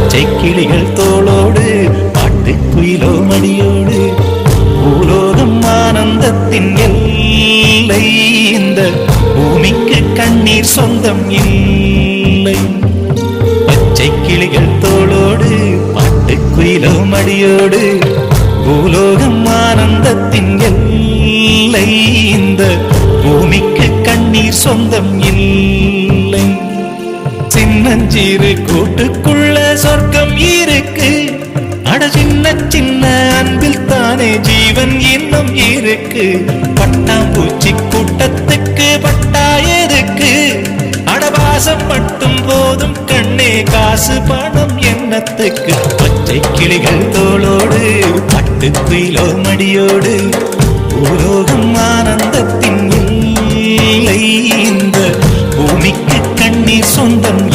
பச்சை கிளிகள் தோளோடு பாட்டுக்குயிலோ மடியோடு பூலோகம் ஆனந்தத்தின் எல்லை. இந்த பூமிக்கு கண்ணீர் சொந்தம் இல்லை. பச்சை கிளிகள் தோளோடு பாட்டுக்குயிலோ மடியோடு பூலோகம் ஆனந்தத்தின் எல்லை. இந்த பூமிக்கு கண்ணீர் சொந்தம் இல்லை. சின்னஞ்சீரு கூட்டுக்குள்ள சொர்க்கம் இருக்கு. அட சின்ன சின்ன அன்பில் தானே ஜீவன் இன்னும் இருக்கு. பட்டாம்பூச்சி கூட்டத்துக்கு பட்டா எதுக்கு? அடவாசம் மட்டும் போதும் கண்ணே, காசு பணம் என்னத்துக்கு? பச்சை கிளிகள் தோளோடு பட்டுக்குயிலோ மடியோடு பூலோகம் ஆனந்தத்தின் இல்லை. இந்த பூமிக்கு கண்ணீர் சொந்தம்